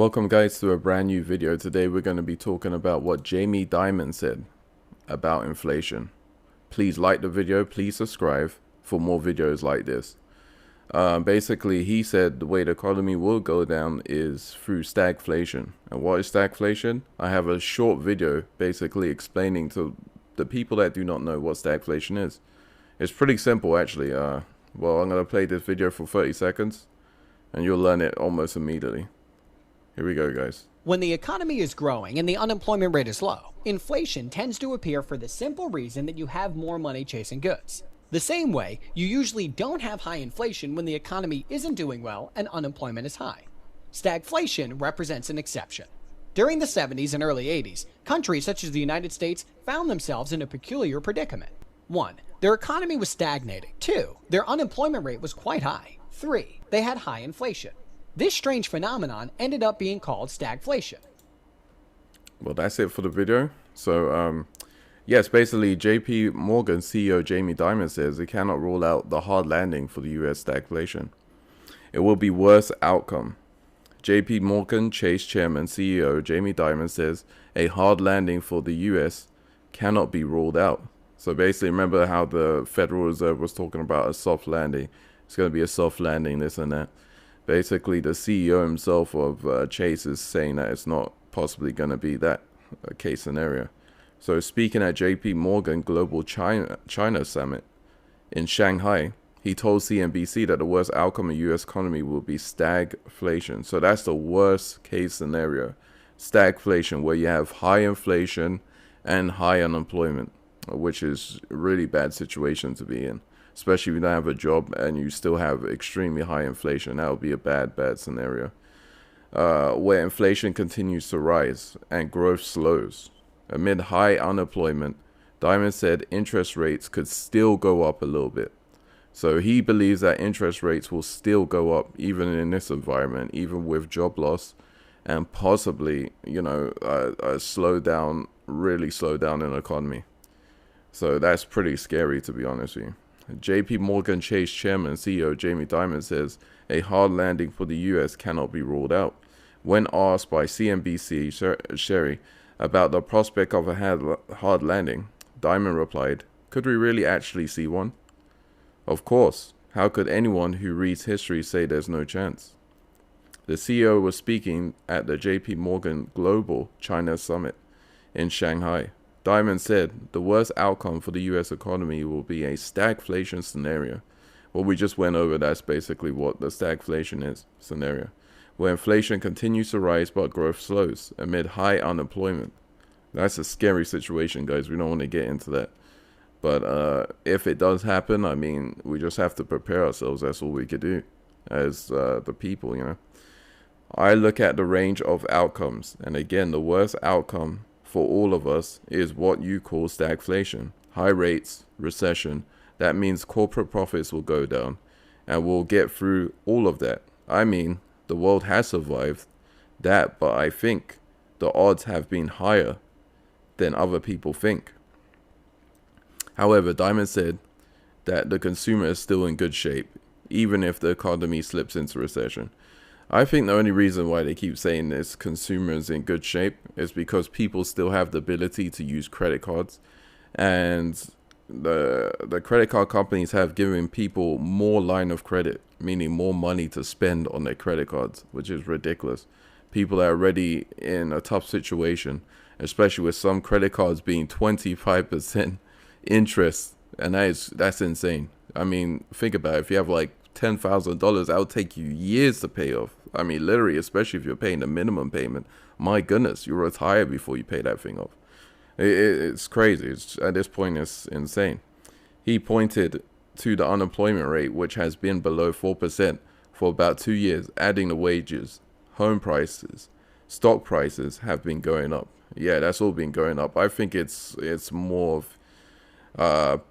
Welcome guys to a brand new video. Today we're going to be talking about what Jamie Dimon said about inflation. Please like the video, please subscribe for more videos like this. Basically he said the way the economy will go down is through stagflation. And what is stagflation? I have a short video basically explaining to the people that do not know what stagflation is. It's pretty simple actually. Well, I'm going to play this video for 30 seconds and you'll learn it almost immediately. Here we go, guys. When the economy is growing and the unemployment rate is low, inflation tends to appear for the simple reason that you have more money chasing goods. The same way, you usually don't have high inflation when the economy isn't doing well and unemployment is high. Stagflation represents an exception. During the 70s and early 80s, countries such as the United States found themselves in a peculiar predicament. 1. Their economy was stagnating. 2. Their unemployment rate was quite high. 3. They had high inflation. This strange phenomenon ended up being called stagflation. Well, that's it for the video. So, yes, basically JPMorgan CEO Jamie Dimon says he cannot rule out the hard landing for the US stagflation. It will be worse outcome. JPMorgan Chase Chairman CEO Jamie Dimon says a hard landing for the US cannot be ruled out. So basically, remember how the Federal Reserve was talking about a soft landing. It's going to be a soft landing, this and that. Basically, the CEO himself of Chase is saying that it's not possibly going to be that case scenario. So speaking at JPMorgan Global China Summit in Shanghai, he told CNBC that the worst outcome of the U.S. economy will be stagflation. So that's the worst case scenario, stagflation, where you have high inflation and high unemployment, which is a really bad situation to be in. Especially if you don't have a job and you still have extremely high inflation. That would be a bad scenario. Where inflation continues to rise and growth slows. Amid high unemployment, Dimon said interest rates could still go up a little bit. So he believes that interest rates will still go up even in this environment, even with job loss and possibly, a slowdown, really slow down in the economy. So that's pretty scary, to be honest with you. JPMorgan Chase Chairman CEO Jamie Dimon says a hard landing for the US cannot be ruled out. When asked by CNBC Sherry about the prospect of a hard landing, Dimon replied, "Could we really actually see one? Of course. How could anyone who reads history say there's no chance?" The CEO was speaking at the JPMorgan Global China Summit in Shanghai. Dimon said the worst outcome for the U.S. economy will be a stagflation scenario. Well, we just went over that's basically what the stagflation is scenario, where inflation continues to rise but growth slows amid high unemployment. That's a scary situation, guys. We don't want to get into that. But if it does happen, I mean, we just have to prepare ourselves. That's all we could do as the people, I look at the range of outcomes. And again, the worst outcome for all of us is what you call stagflation. High rates, recession. That means corporate profits will go down and we'll get through all of that. I mean, the world has survived that, but I think the odds have been higher than other people think. However, Dimon said that the consumer is still in good shape, even if the economy slips into recession. I think the only reason why they keep saying this consumers in good shape is because people still have the ability to use credit cards, and the credit card companies have given people more line of credit, meaning more money to spend on their credit cards, which is ridiculous. People are already in a tough situation, especially with some credit cards being 25% interest, and that's insane. I mean, think about it. If you have like $10,000, that would take you years to pay off. I mean, literally, especially if you're paying the minimum payment. My goodness, you retire before you pay that thing off. It's crazy. At this point, it's insane. He pointed to the unemployment rate, which has been below 4% for about 2 years, adding the wages, home prices, stock prices have been going up. Yeah, that's all been going up. I think it's more of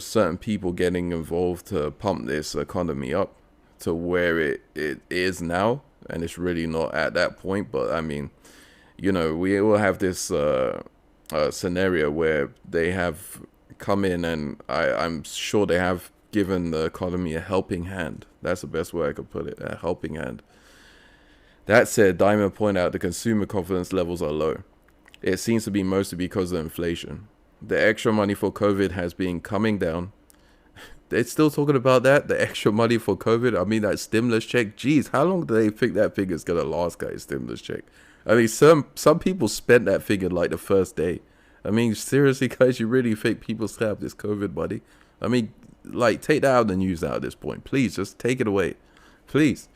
certain people getting involved to pump this economy up to where it is now, and it's really not at that point. But I mean, we will have this scenario where they have come in, and I'm sure they have given the economy a helping hand. That's the best way I could put it, a helping hand. That said, Dimon pointed out the consumer confidence levels are low. It seems to be mostly because of inflation. The extra money for COVID has been coming down. They're still talking about that, the extra money for COVID. I mean, that stimulus check. Jeez, how long do they think that figure's gonna last, guys? Stimulus check. I mean, some people spent that figure like the first day. I mean, seriously, guys, you really think people still have this COVID money? I mean, like, take that out of the news now at this point. Please, just take it away. Please.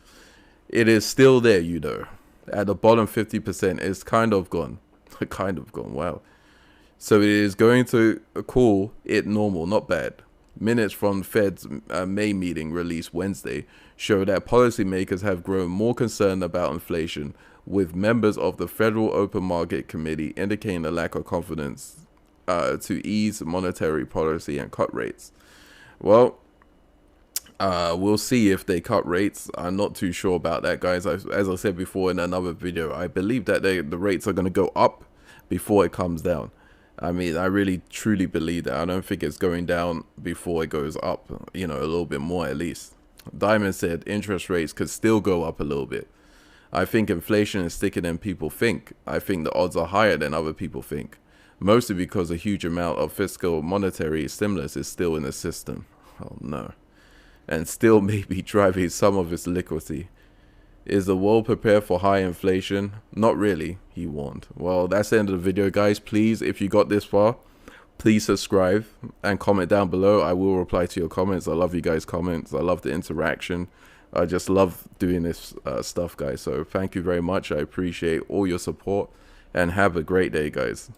It is still there, you know. At the bottom 50%, it's kind of gone. Kind of gone, wow. So it is going to call it normal, not bad. Minutes from Fed's May meeting released Wednesday show that policymakers have grown more concerned about inflation, with members of the Federal Open Market Committee indicating a lack of confidence to ease monetary policy and cut rates. Well, we'll see if they cut rates. I'm not too sure about that, guys. As I said before in another video, I believe that the rates are going to go up before it comes down. I mean, I really truly believe that. I don't think it's going down before it goes up, you know, a little bit more at least. Dimon said interest rates could still go up a little bit. I think inflation is thicker than people think. I think the odds are higher than other people think, mostly because a huge amount of fiscal monetary stimulus is still in the system. Oh no. And still maybe driving some of its liquidity. Is the world prepared for high inflation? Not really, he warned. Well, that's the end of the video, guys. Please, if you got this far, please subscribe and comment down below. I will reply to your comments. I love you guys' comments. I love the interaction. I just love doing this stuff, guys. So thank you very much. I appreciate all your support and have a great day, guys.